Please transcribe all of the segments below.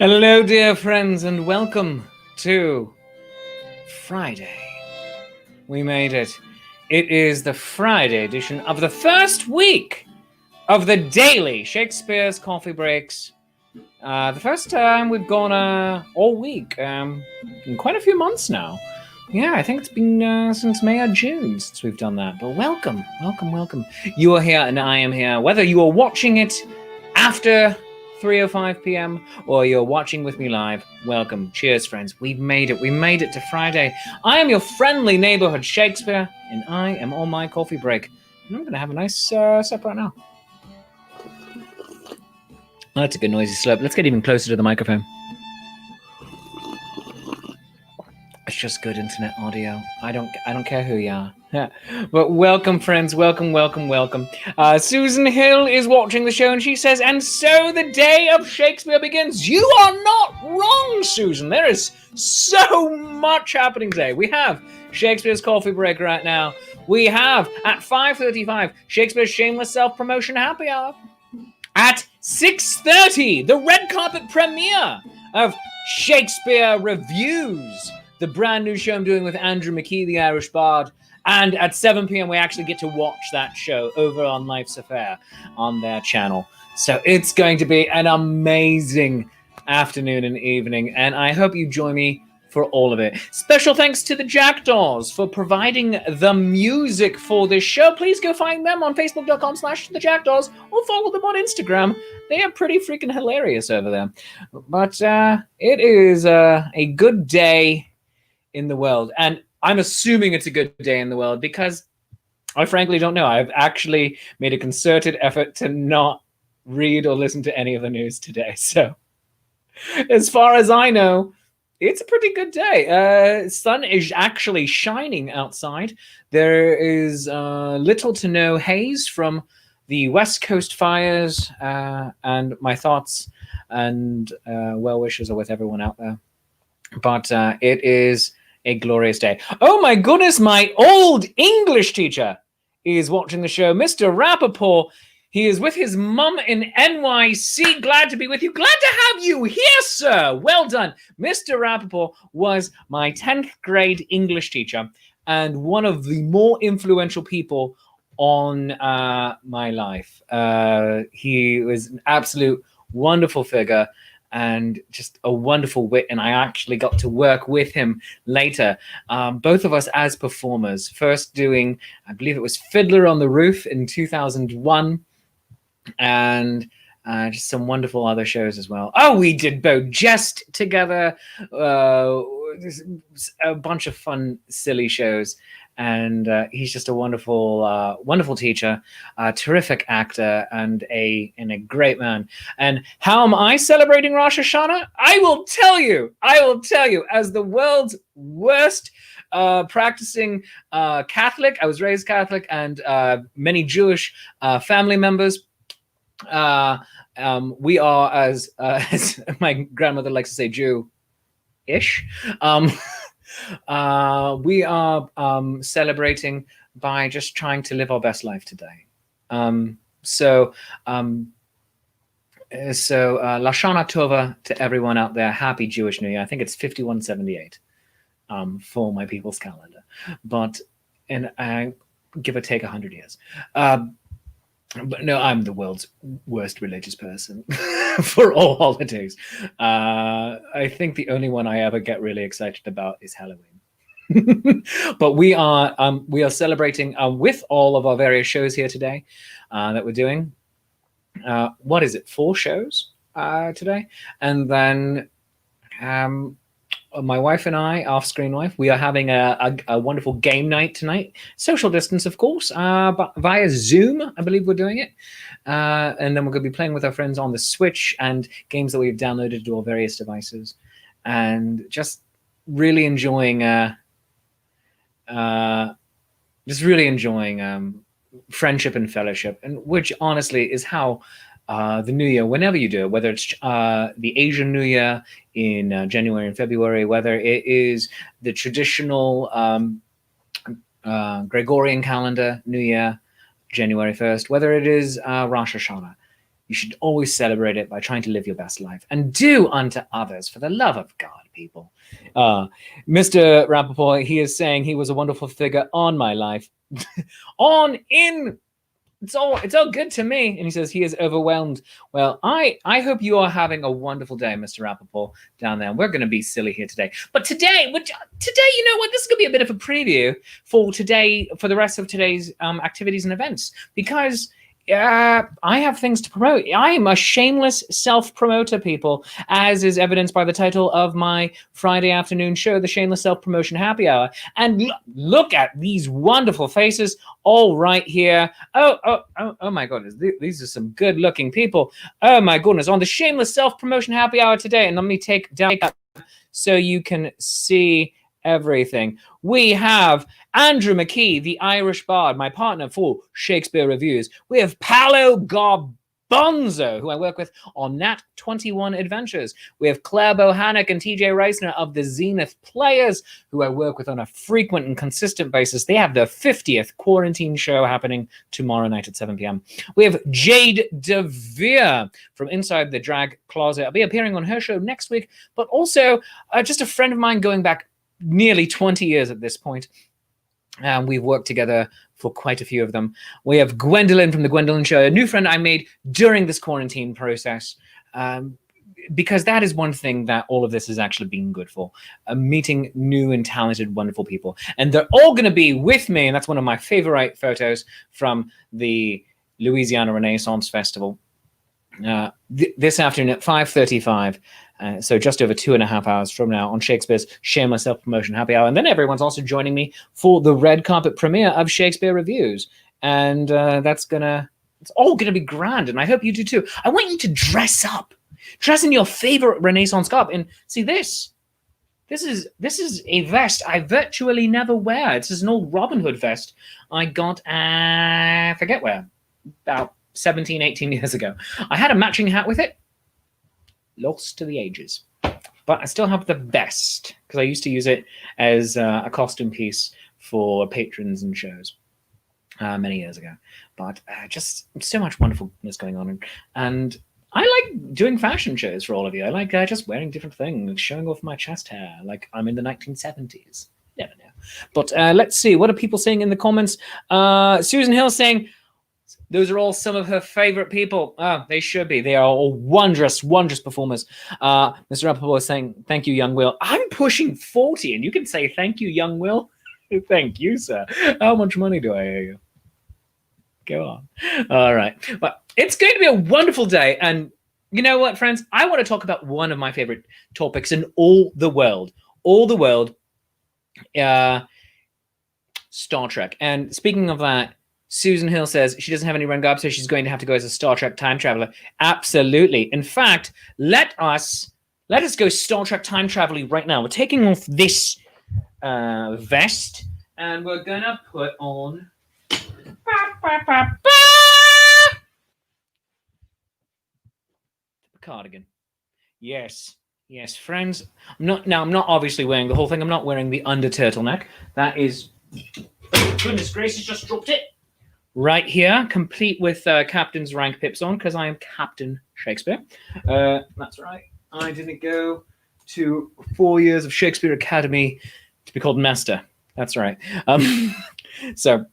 Hello, dear friends, and welcome to Friday. We made it. It is the Friday edition of the first week of the daily Shakespeare's Coffee Breaks. The first time we've gone all week, in quite a few months now. Yeah, I think it's been since May or June since we've done that. But welcome. You are here and I am here. Whether you are watching it after 3:05 p.m. or you're watching with me live, welcome. Cheers, friends. We've made it. We made it to Friday. I am your friendly neighborhood Shakespeare, and I am on my coffee break. And I'm going to have a nice sip right now. Oh, that's a good noisy slurp. Let's get even closer to the microphone. It's just good internet audio. I don't care who you are. But welcome, friends. Welcome. Susan Hill is watching the show, and she says, "And so the day of Shakespeare begins." You are not wrong, Susan. There is so much happening today. We have Shakespeare's Coffee Break right now. We have, at 5:35, Shakespeare's Shameless Self-Promotion Happy Hour. At 6:30, the red carpet premiere of Shakespeare Reviews, the brand new show I'm doing with Andrew McKee, the Irish Bard. And at 7 p.m, we actually get to watch that show over on Life's Affair on their channel. So it's going to be an amazing afternoon and evening, and I hope you join me for all of it. Special thanks to the Jackdaws for providing the music for this show. Please go find them on facebook.com/thejackdaws or follow them on Instagram. They are pretty freaking hilarious over there. But it is a good day in the world, and I'm assuming it's a good day in the world because I frankly don't know. I've actually made a concerted effort to not read or listen to any of the news today. So as far as I know, it's a pretty good day. Sun is actually shining outside. There is little to no haze from the West Coast fires, and my thoughts and well wishes are with everyone out there. But it is a glorious day. Oh my goodness, my old English teacher is watching the show, Mr. Rappaport. He is with his mum in NYC. Glad to be with you. Glad to have you here, sir. Well done. Mr. Rappaport was my 10th grade English teacher and one of the more influential people on my life. He was an absolute wonderful figure and just a wonderful wit, and I actually got to work with him later. Both of us as performers, first doing, I believe it was Fiddler on the Roof in 2001, and just some wonderful other shows as well. Oh, we did Beau Jest together, a bunch of fun, silly shows. And he's just a wonderful teacher, a terrific actor, and a great man. And how am I celebrating Rosh Hashanah? I will tell you, as the world's worst practicing Catholic, I was raised Catholic, and many Jewish family members. We are, as my grandmother likes to say, Jew-ish. We are celebrating by just trying to live our best life today. So Lashana Tova to everyone out there. Happy Jewish New Year. I think it's 5178 for my people's calendar, but give or take 100 years. But no, I'm the world's worst religious person for all holidays. I think the only one I ever get really excited about is Halloween. But we are celebrating with all of our various shows here today that we're doing. What is it? 4 shows today, and then my wife and I, off-screen wife, we are having a wonderful game night tonight. Social distance, of course, but via Zoom, I believe we're doing it. And then we're going to be playing with our friends on the Switch and games that we've downloaded to our various devices. And just really enjoying, friendship and fellowship, and which honestly is how the New Year, whenever you do it, whether it's the Asian New Year in January and February, whether it is the traditional Gregorian calendar New Year, January 1st, whether it is Rosh Hashanah, You should always celebrate it by trying to live your best life and do unto others for the love of God, people. Mr. Rappaport, he is saying he was a wonderful figure on my life. It's all good to me. And he says he is overwhelmed. Well, I hope you are having a wonderful day, Mr. Rappaport, down there. We're going to be silly here today. But today, you know what? This is going to be a bit of a preview for today, for the rest of today's activities and events, because I have things to promote. I am a shameless self-promoter, people, as is evidenced by the title of my Friday afternoon show, the Shameless Self-Promotion Happy Hour. And look at these wonderful faces all right here. Oh my goodness. These are some good-looking people. Oh my goodness. On the Shameless Self-Promotion Happy Hour today, and let me take down so you can see everything. We have Andrew McKee, the Irish bard, my partner for Shakespeare Reviews. We have Paolo Garbonzo, who I work with on Nat 21 Adventures. We have Claire Bohannock and TJ Reisner of the Zenith Players, who I work with on a frequent and consistent basis. They have their 50th quarantine show happening tomorrow night at 7 p.m. We have Jade DeVere from Inside the Drag Closet. I'll be appearing on her show next week, but also just a friend of mine going back nearly 20 years at this point. We've worked together for quite a few of them. We have Gwendolyn from The Gwendolyn Show, a new friend I made during this quarantine process, because that is one thing that all of this has actually been good for, meeting new and talented, wonderful people. And they're all going to be with me, and that's one of my favorite photos from the Louisiana Renaissance Festival. This afternoon at 5:35, so just over 2.5 hours from now, on Shakespeare's Shameless Self-Promotion Happy Hour. And then everyone's also joining me for the red carpet premiere of Shakespeare Reviews. And it's all going to be grand. And I hope you do too. I want you to dress up. Dress in your favorite Renaissance garb. And see this. This is a vest I virtually never wear. It's an old Robin Hood vest I got, I forget where, about 17, 18 years ago. I had a matching hat with it. Lost to the ages. But I still have the vest because I used to use it as a costume piece for patrons and shows many years ago. But just so much wonderfulness going on. And I like doing fashion shows for all of you. I like just wearing different things, showing off my chest hair like I'm in the 1970s. Never know. But let's see. What are people saying in the comments? Susan Hill saying, those are all some of her favorite people. Oh, they should be. They are all wondrous, wondrous performers. Mr. Rappaport is saying, thank you, young Will. I'm pushing 40, and you can say, thank you, young Will. Thank you, sir. How much money do I owe you? Go on. All right. Well, it's going to be a wonderful day. And you know what, friends? I want to talk about one of my favorite topics in all the world. All the world. Star Trek. And speaking of that, Susan Hill says she doesn't have any run garb, so she's going to have to go as a Star Trek time traveler. Absolutely. In fact, let us go Star Trek time traveling right now. We're taking off this vest, and we're gonna put on the cardigan. Yes, friends. I'm not obviously wearing the whole thing. I'm not wearing the under turtleneck. That is, oh, goodness gracious, just dropped it. Right here, complete with captain's rank pips on, because I am Captain Shakespeare. That's right. I didn't go to 4 years of Shakespeare Academy to be called master. That's right. So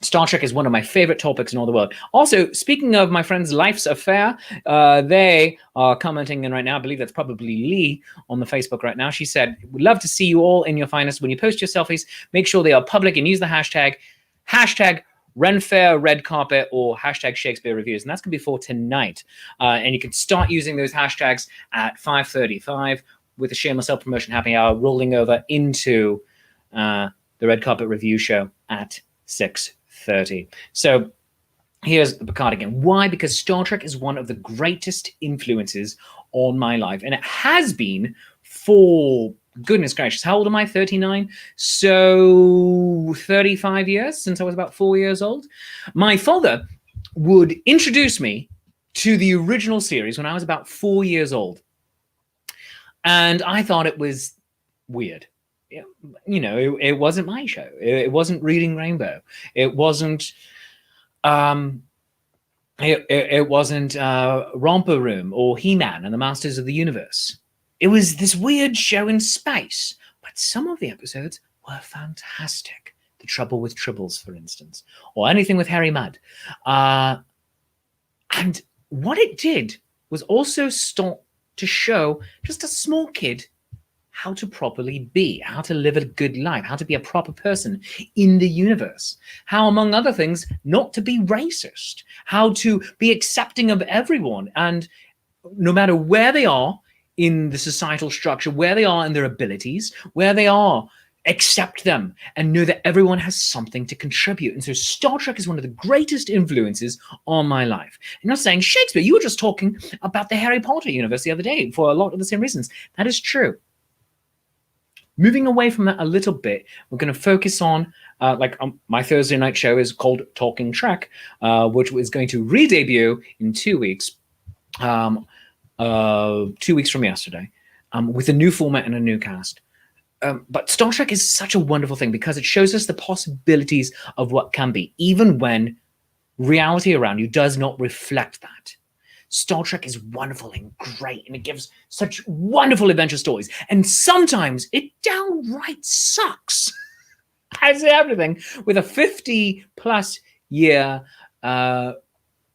Star Trek is one of my favorite topics in all the world. Also, speaking of my friend's life's affair, they are commenting in right now. I believe that's probably Lee on the Facebook right now. She said, "Would love to see you all in your finest. When you post your selfies, make sure they are public and use the hashtag Ren Fair Red Carpet or hashtag Shakespeare Reviews." And that's going to be for tonight. And you can start using those hashtags at 5:35 with the Shameless Self-Promotion Happy Hour rolling over into the Red Carpet Review Show at 6:30. So here's the cardigan. Why? Because Star Trek is one of the greatest influences on my life. And it has been for, goodness gracious, how old am I? 39? So 35 years since I was about 4 years old. My father would introduce me to the original series when I was about 4 years old. And I thought it was weird. You know, it wasn't my show. It wasn't Reading Rainbow. It wasn't It wasn't Romper Room or He-Man and the Masters of the Universe. It was this weird show in space, but some of the episodes were fantastic. The Trouble with Tribbles, for instance, or anything with Harry Mudd. And what it did was also start to show just a small kid how to properly be, how to live a good life, how to be a proper person in the universe, how, among other things, not to be racist, how to be accepting of everyone, and no matter where they are in the societal structure, where they are in their abilities, where they are, accept them and know that everyone has something to contribute. And so Star Trek is one of the greatest influences on my life. I'm not saying Shakespeare, you were just talking about the Harry Potter universe the other day for a lot of the same reasons. That is true. Moving away from that a little bit, we're going to focus on, my Thursday night show is called Talking Trek, which is going to re-debut in 2 weeks, 2 weeks from yesterday, with a new format and a new cast. But Star Trek is such a wonderful thing because it shows us the possibilities of what can be, even when reality around you does not reflect that. Star Trek is wonderful and great, and it gives such wonderful adventure stories. And sometimes it downright sucks, as everything with a 50-plus year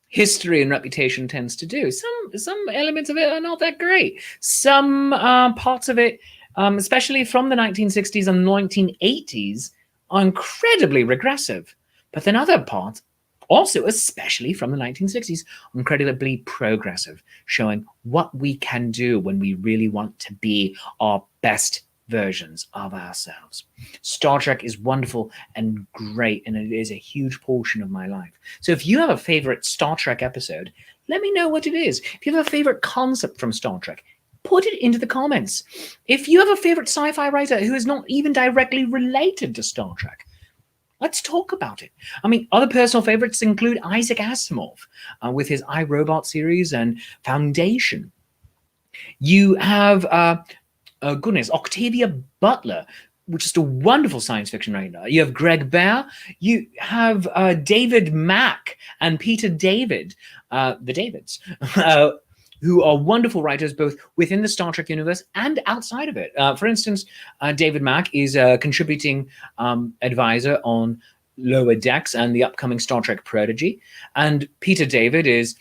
history and reputation tends to do. Some elements of it are not that great. Some parts of it, especially from the 1960s and 1980s, are incredibly regressive. But then other parts, also, especially from the 1960s, incredibly progressive, showing what we can do when we really want to be our best versions of ourselves. Star Trek is wonderful and great, and it is a huge portion of my life. So if you have a favorite Star Trek episode, let me know what it is. If you have a favorite concept from Star Trek, put it into the comments. If you have a favorite sci-fi writer who is not even directly related to Star Trek, let's talk about it. I mean, other personal favorites include Isaac Asimov with his I, Robot series and Foundation. You have, Octavia Butler, which is a wonderful science fiction writer. You have Greg Bear. You have David Mack and Peter David, the Davids, who are wonderful writers both within the Star Trek universe and outside of it. For instance, David Mack is a contributing advisor on Lower Decks and the upcoming Star Trek Prodigy. And Peter David is,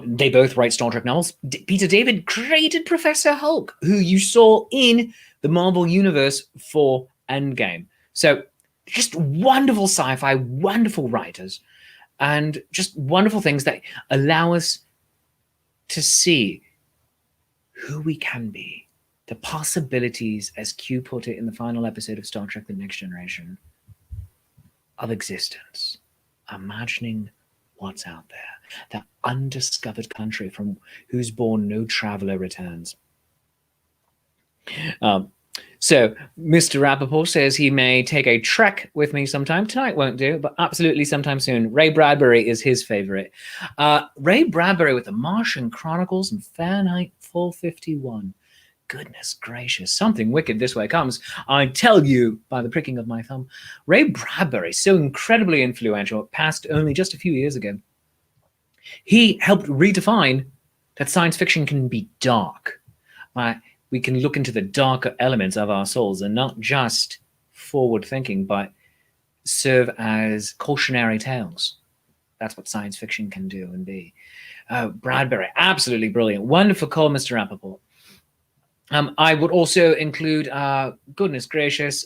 they both write Star Trek novels. Peter David created Professor Hulk, who you saw in the Marvel Universe for Endgame. So just wonderful sci-fi, wonderful writers, and just wonderful things that allow us to see who we can be, the possibilities, as Q put it in the final episode of Star Trek The Next Generation, of existence, imagining what's out there, that undiscovered country from whose bourne no traveler returns. So Mr. Rappaport says he may take a trek with me sometime. Tonight won't do, but absolutely sometime soon. Ray Bradbury is his favorite. Ray Bradbury with the Martian Chronicles and Fahrenheit 451. Goodness gracious, something wicked this way comes. I tell you by the pricking of my thumb. Ray Bradbury, so incredibly influential, passed only just a few years ago. He helped redefine that science fiction can be dark. We can look into the darker elements of our souls and not just forward thinking, but serve as cautionary tales. That's what science fiction can do and be. Bradbury, absolutely brilliant. Wonderful call, Mr. Rappaport. I would also include, goodness gracious,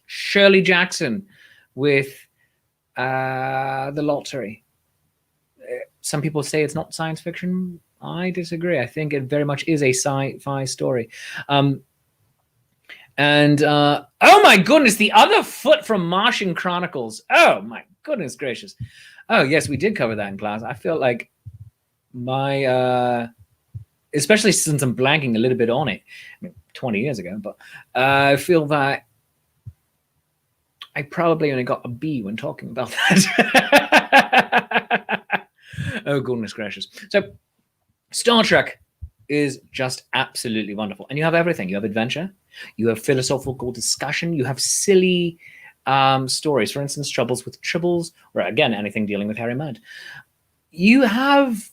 Shirley Jackson with The Lottery. Some people say it's not science fiction. I disagree. I think it very much is a sci-fi story. Oh my goodness, the other foot from Martian Chronicles. Oh my goodness gracious. Oh yes, we did cover that in class. I feel like my, especially since I'm blanking a little bit on it, I mean, 20 years ago, but I feel that I probably only got a B when talking about that. Oh goodness gracious. So Star Trek is just absolutely wonderful. And you have everything. You have adventure, you have philosophical discussion, you have silly stories. For instance, Troubles with Tribbles, or again, anything dealing with Harry Mudd. You have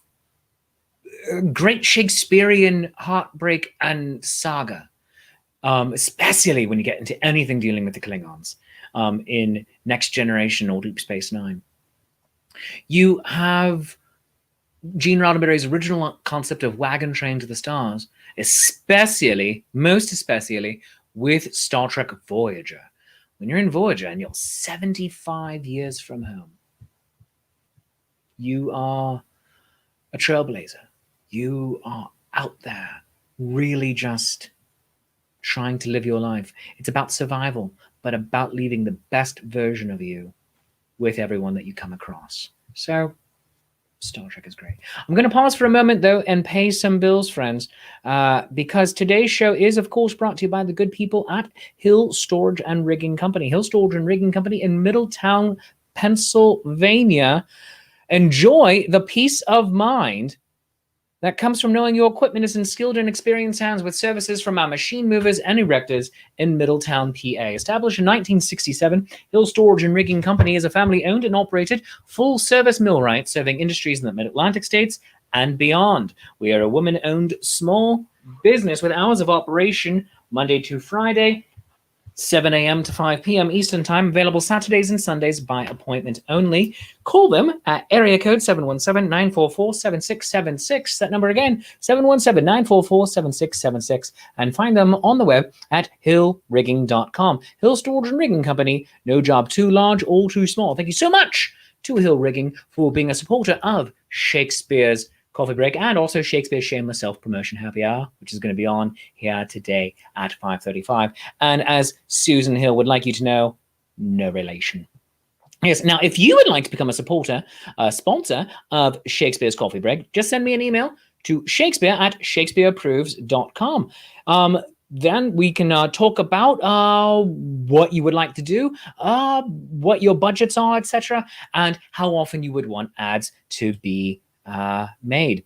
great Shakespearean heartbreak and saga, especially when you get into anything dealing with the Klingons in Next Generation or Deep Space Nine. You have Gene Roddenberry's original concept of Wagon Train to the Stars, most especially with Star Trek Voyager. When you're in Voyager and you're 75 years from home, you are a trailblazer. You are out there really just trying to live your life. It's about survival, but about leaving the best version of you with everyone that you come across. So Star Trek is great. I'm going to pause for a moment, though, and pay some bills, friends, because today's show is, of course, brought to you by the good people at Hill Storage and Rigging Company. Hill Storage and Rigging Company in Middletown, Pennsylvania. Enjoy the peace of mind that comes from knowing your equipment is in skilled and experienced hands with services from our machine movers and erectors in Middletown, PA. Established in 1967, Hill Storage and Rigging Company is a family-owned and operated full-service millwright serving industries in the Mid-Atlantic states and beyond. We are a woman-owned small business with hours of operation Monday to Friday, 7 a.m. to 5 p.m. Eastern Time, available Saturdays and Sundays by appointment only. Call them at area code 717-944-7676. That number again, 717-944-7676. And find them on the web at hillrigging.com. Hill Storage and Rigging Company, no job too large or too small. Thank you so much to Hill Rigging for being a supporter of Shakespeare's Coffee Break and also Shakespeare's Shameless Self-Promotion Happy Hour, which is going to be on here today at 5:35. And as Susan Hill would like you to know, no relation. Yes, now if you would like to become a supporter, a sponsor of Shakespeare's Coffee Break, just send me an email to shakespeare@shakespeareapproves.com. Then we can talk about what you would like to do, what your budgets are, etc., and how often you would want ads to be made.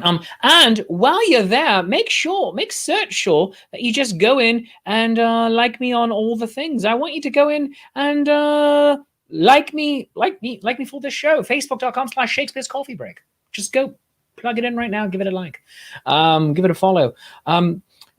And while you're there, make sure that you just go in and like me on all the things. I want you to go in and like me for this show. Facebook.com/Shakespeare's Coffee Break. Just go plug it in right now. Give it a like. Give it a follow.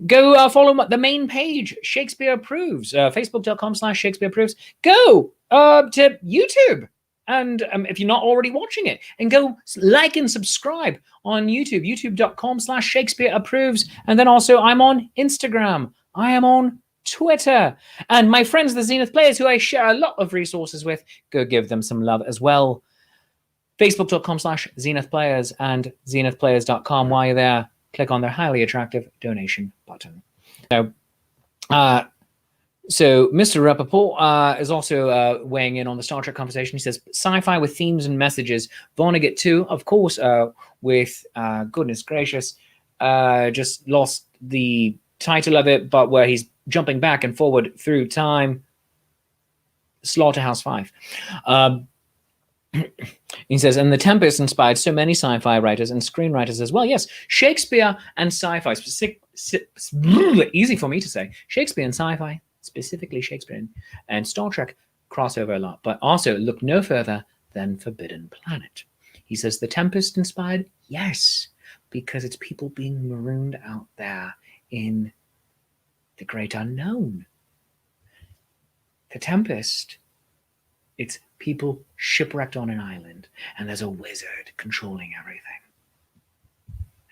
Go follow the main page, Shakespeare Approves. Facebook.com/Shakespeare Approves. Go to YouTube. And if you're not already watching it, and go like and subscribe on YouTube, youtube.com/Shakespeare Approves. And then also I'm on Instagram. I am on Twitter. And my friends, the Zenith Players, who I share a lot of resources with, go give them some love as well. Facebook.com/Zenith Players and zenithplayers.com. While you're there, click on their highly attractive donation button. So Mr. Rappaport is also weighing in on the Star Trek conversation. He says, sci-fi with themes and messages. Vonnegut too, of course, with, goodness gracious, just lost the title of it, but where he's jumping back and forward through time. Slaughterhouse-Five. He says, and The Tempest inspired so many sci-fi writers and screenwriters as well. Yes, Shakespeare and sci-fi. Easy for me to say. Shakespeare and sci-fi. Specifically Shakespeare and Star Trek crossover a lot, but also look no further than Forbidden Planet. He says, The Tempest inspired? Yes, because it's people being marooned out there in the great unknown. The Tempest, it's people shipwrecked on an island, and there's a wizard controlling everything.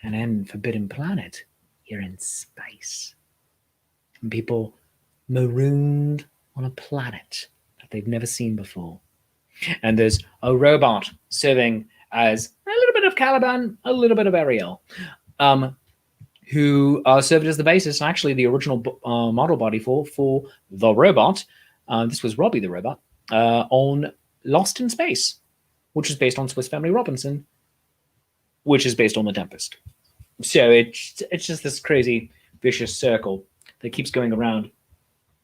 And in Forbidden Planet, you're in space. And people marooned on a planet that they've never seen before. And there's a robot serving as a little bit of Caliban, a little bit of Ariel, who served as the basis, actually the original model body for the robot. This was Robbie the Robot on Lost in Space, which is based on Swiss Family Robinson, which is based on The Tempest. So it's just this crazy, vicious circle that keeps going around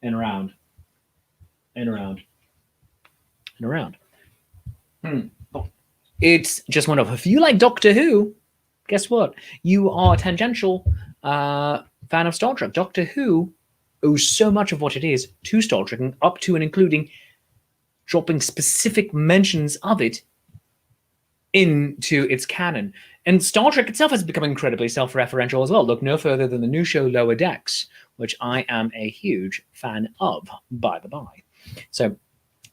and around and around and around. It's just one of, if you like Doctor Who, guess what? You are a tangential fan of Star Trek. Doctor Who owes so much of what it is to Star Trek, and up to and including dropping specific mentions of it into its canon. And Star Trek itself has become incredibly self-referential as well. Look no further than the new show Lower Decks, which I am a huge fan of, by the by. So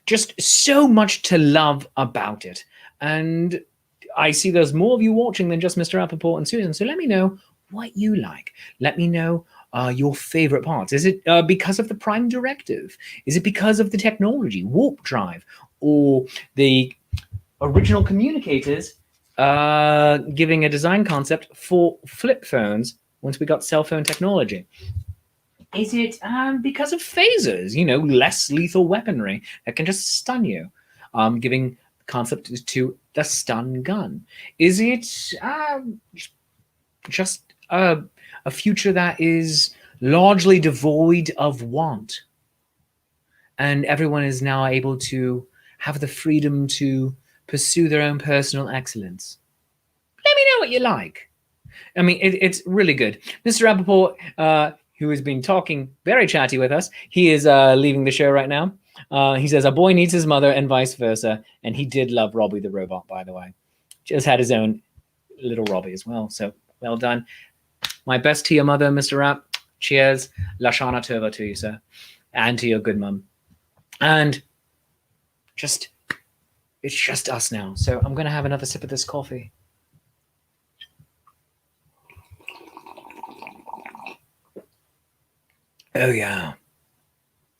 just so much to love about it. And I see there's more of you watching than just Mr. Rappaport and Susan. So let me know what you like. Let me know your favorite parts. Is it because of the Prime Directive? Is it because of the technology, warp drive, or the original communicators giving a design concept for flip phones once we got cell phone technology? Is it because of phasers, less lethal weaponry that can just stun you, giving concept to the stun gun? Is it just a future that is largely devoid of want, and everyone is now able to have the freedom to pursue their own personal excellence? Let me know what you like. I mean, it's really good. Mr. Rappaport, who has been talking very chatty with us, he is leaving the show right now. He says, a boy needs his mother and vice versa. And he did love Robbie the robot, by the way. Just had his own little Robbie as well. So well done. My best to your mother, Mr. Rapp. Cheers. Lashana Tova to you, sir. And to your good mum. And it's just us now. So I'm going to have another sip of this coffee. Oh, yeah.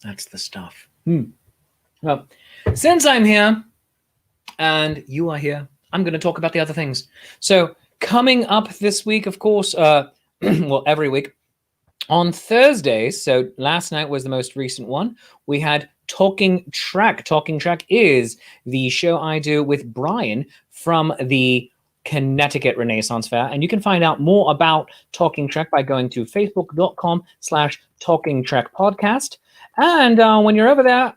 That's the stuff. Well, since I'm here and you are here, I'm going to talk about the other things. So coming up this week, of course, well, every week, on Thursdays, so last night was the most recent one, we had Talking Track. Talking Track is the show I do with Brian from the Connecticut Renaissance Fair. And you can find out more about Talking Trek by going to facebook.com/Talking Trek Podcast. And when you're over there,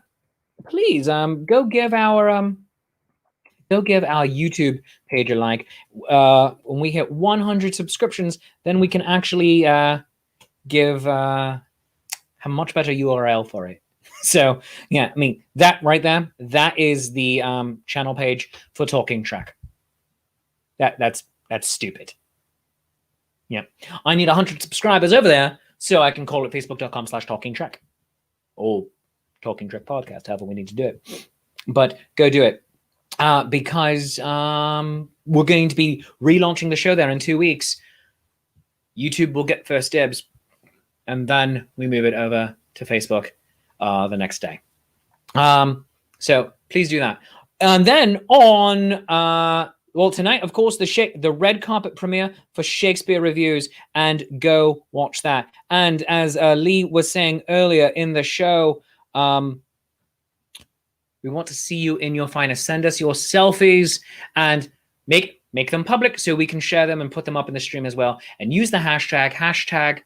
please go give our YouTube page a like. When we hit 100 subscriptions, then we can actually give a much better URL for it. So yeah, I mean, that right there, that is the channel page for Talking Trek. That's stupid. Yeah, I need 100 subscribers over there so I can call it facebook.com/Talking Trek or Talking Trek Podcast, however we need to do it. But go do it because we're going to be relaunching the show there in 2 weeks. YouTube will get first dibs, and then we move it over to Facebook the next day. So please do that. And then on well, tonight, of course, the red carpet premiere for Shakespeare Reviews, and go watch that. And as Lee was saying earlier in the show, we want to see you in your finest. Send us your selfies and make them public so we can share them and put them up in the stream as well. And use the hashtag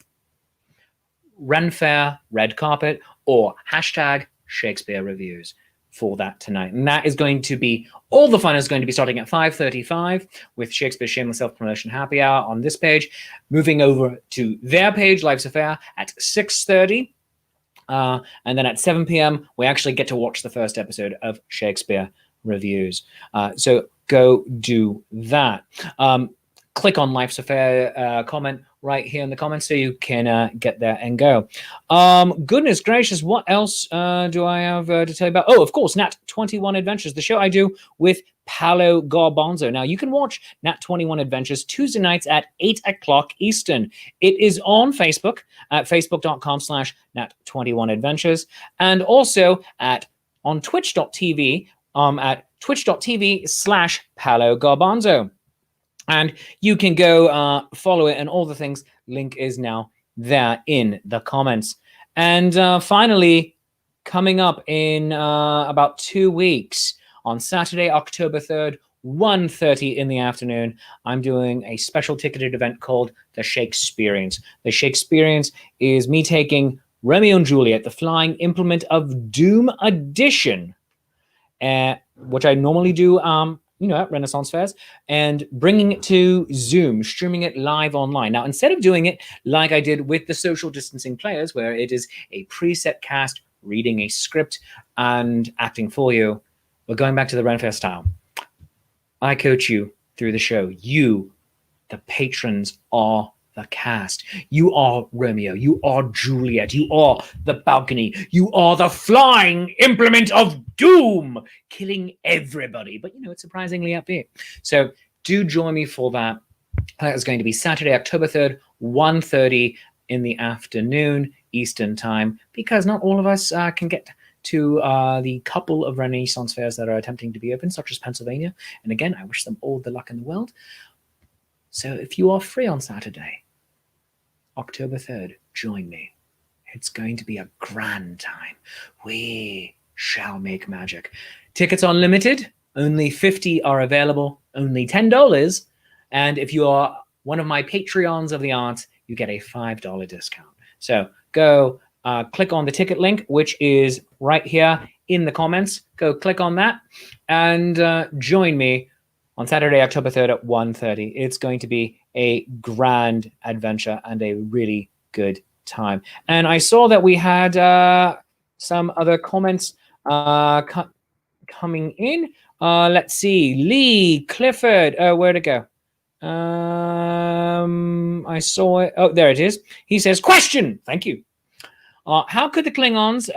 Renfair Red Carpet or hashtag Shakespeare Reviews for that tonight. And that is going to be, all the fun is going to be starting at 5:35 with Shakespeare's Shameless Self-Promotion Happy Hour on this page, moving over to their page, Life's Affair, at 6:30. And then at 7 p.m., we actually get to watch the first episode of Shakespeare Reviews. So go do that. Click on Life's Affair comment right here in the comments so you can get there and go. Goodness gracious, what else do I have to tell you about? Oh, of course, Nat 21 Adventures, the show I do with Paolo Garbanzo. Now, you can watch Nat 21 Adventures Tuesday nights at 8 o'clock Eastern. It is on Facebook at facebook.com/Nat21Adventures, and also on twitch.tv at twitch.tv/Paolo Garbanzo. And you can go follow it and all the things. Link is now there in the comments. And finally, coming up in about 2 weeks, on Saturday, October 3rd, 1:30 in the afternoon, I'm doing a special ticketed event called the Shakespeareans. The Shakespeareans is me taking Romeo and Juliet, the Flying Implement of Doom edition, which I normally do at Renaissance fairs, and bringing it to Zoom, streaming it live online. Now, instead of doing it like I did with the social distancing players, where it is a preset cast reading a script and acting for you, we're going back to the Ren Fair style. I coach you through the show. You, the patrons, are the cast. You are Romeo. You are Juliet. You are the balcony. You are the flying implement of doom, killing everybody. But, it's surprisingly upbeat. So do join me for that. That is going to be Saturday, October 3rd, 1:30 in the afternoon, Eastern time, because not all of us can get to the couple of Renaissance fairs that are attempting to be open, such as Pennsylvania. And again, I wish them all the luck in the world. So if you are free on Saturday, October 3rd, join me. It's going to be a grand time. We shall make magic. Tickets are limited. Only 50 are available. Only $10. And if you are one of my Patreons of the arts, you get a $5 discount. So go click on the ticket link, which is right here in the comments. Go click on that and join me on Saturday, October 3rd at 1:30. It's going to be a grand adventure and a really good time. And I saw that we had some other comments coming in. Let's see. Lee, Clifford. Where'd it go? I saw it. Oh, there it is. He says, question. Thank you. How were the Klingons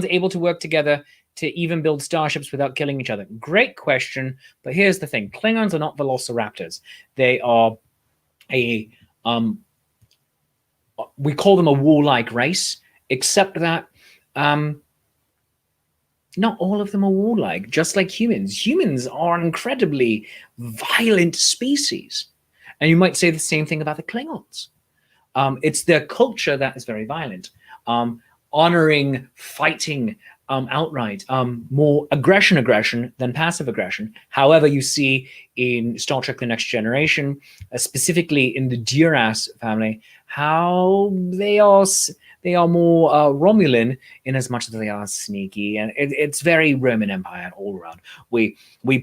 able to work together to even build starships without killing each other? Great question. But here's the thing. Klingons are not velociraptors. They are we call them a warlike race, except that not all of them are warlike, just like humans. Humans are an incredibly violent species. And you might say the same thing about the Klingons. It's their culture that is very violent, honoring fighting outright, more aggression than passive aggression. However, you see in Star Trek The Next Generation, specifically in the Duras family, how they are more Romulan in as much as they are sneaky, and it's very Roman Empire all around. We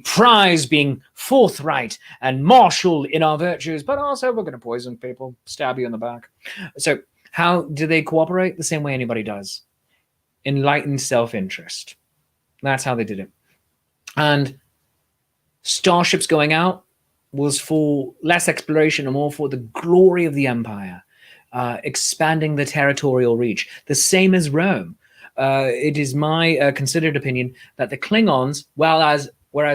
prize being forthright and martial in our virtues, but also we're going to poison people, stab you in the back. So how do they cooperate? The same way anybody does. Enlightened self-interest. That's how they did it. And starships going out was for less exploration and more for the glory of the empire. Expanding the territorial reach, the same as Rome. It is my considered opinion that the Klingons, whereas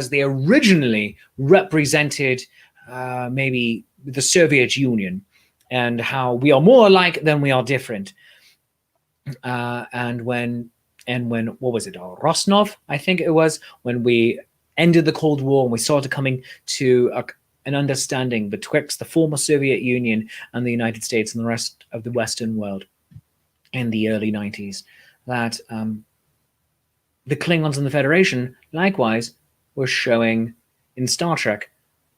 they originally represented maybe the Soviet Union and how we are more alike than we are different. And when what was it? Rosnov, I think it was, when we ended the Cold War and we started coming to an understanding betwixt the former Soviet Union and the United States and the rest of the Western world in the early 90s, that the Klingons and the Federation, likewise, were showing in Star Trek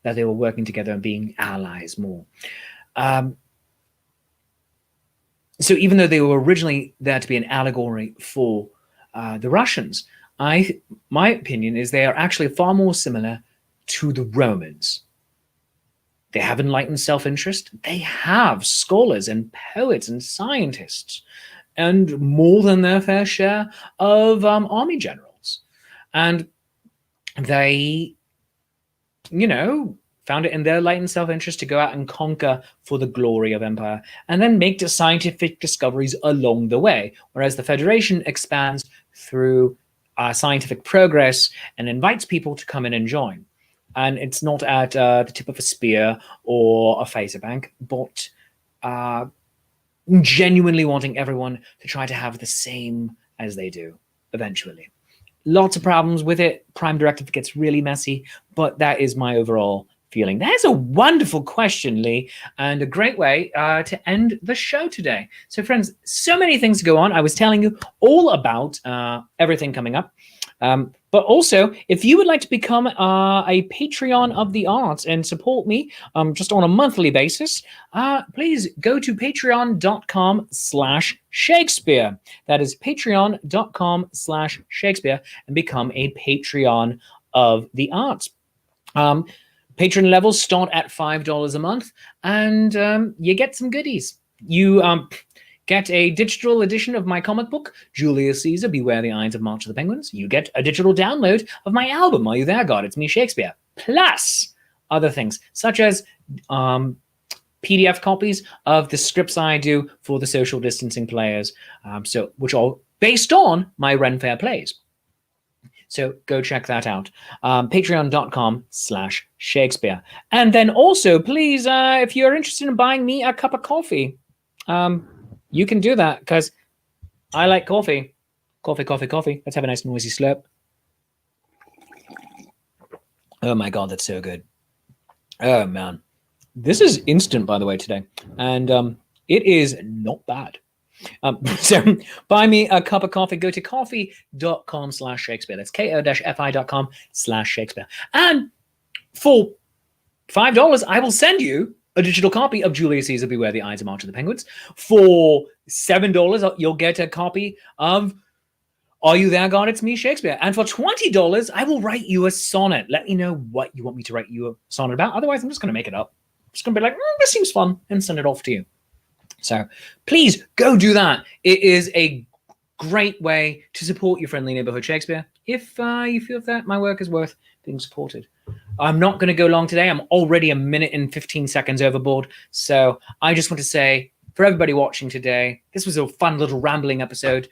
that they were working together and being allies more. So even though they were originally there to be an allegory for the Russians, my opinion is they are actually far more similar to the Romans. They have enlightened self-interest. They have scholars and poets and scientists, and more than their fair share of army generals. And they, found it in their enlightened self-interest to go out and conquer for the glory of empire, and then make the scientific discoveries along the way. Whereas the Federation expands through scientific progress and invites people to come in and join. And it's not at the tip of a spear or a phaser bank, but genuinely wanting everyone to try to have the same as they do eventually. Lots of problems with it. Prime Directive gets really messy, but that is my overall feeling. That is a wonderful question, Lee, and a great way to end the show today. So friends, so many things to go on. I was telling you all about everything coming up. But also, if you would like to become a Patreon of the arts and support me just on a monthly basis, please go to patreon.com/Shakespeare. That is patreon.com/Shakespeare and become a Patreon of the arts. Patron levels start at $5 a month, and you get some goodies. You get a digital edition of my comic book, Julius Caesar, Beware the Ides of March of the Penguins. You get a digital download of my album, Are You There, God? It's Me, Shakespeare. Plus other things, such as PDF copies of the scripts I do for the social distancing players, which are based on my Ren Fair plays. So go check that out. Patreon.com/Shakespeare. And then also, please, if you're interested in buying me a cup of coffee, you can do that because I like coffee. Coffee, coffee, coffee. Let's have a nice noisy slurp. Oh my God, that's so good. Oh man. This is instant, by the way, today. And it is not bad. So buy me a cup of coffee. Go to coffee.com/Shakespeare. That's ko-fi.com/Shakespeare. And for $5, I will send you a digital copy of Julius Caesar, Beware the Ides of March of the Penguins. For $7, you'll get a copy of Are You There, God? It's Me, Shakespeare. And for $20, I will write you a sonnet. Let me know what you want me to write you a sonnet about. Otherwise, I'm just going to make it up. I'm just going to be like, this seems fun, and send it off to you. So please go do that. It is a great way to support your friendly neighborhood Shakespeare if you feel that my work is worth being supported. I'm not going to go long today. I'm already 1 minute and 15 seconds overboard. So I just want to say, for everybody watching today, this was a fun little rambling episode.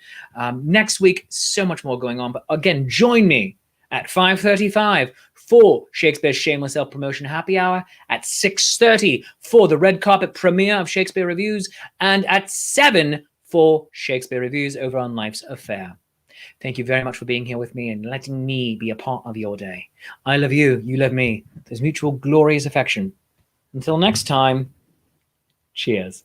Next week, so much more going on. But again, join me at 5:35 for Shakespeare's Shameless Self-Promotion Happy Hour, at 6:30 for the red carpet premiere of Shakespeare Reviews, and at 7 for Shakespeare Reviews over on Life's Affair. Thank you very much for being here with me and letting me be a part of your day. I love you. You love me. There's mutual glorious affection. Until next time, cheers.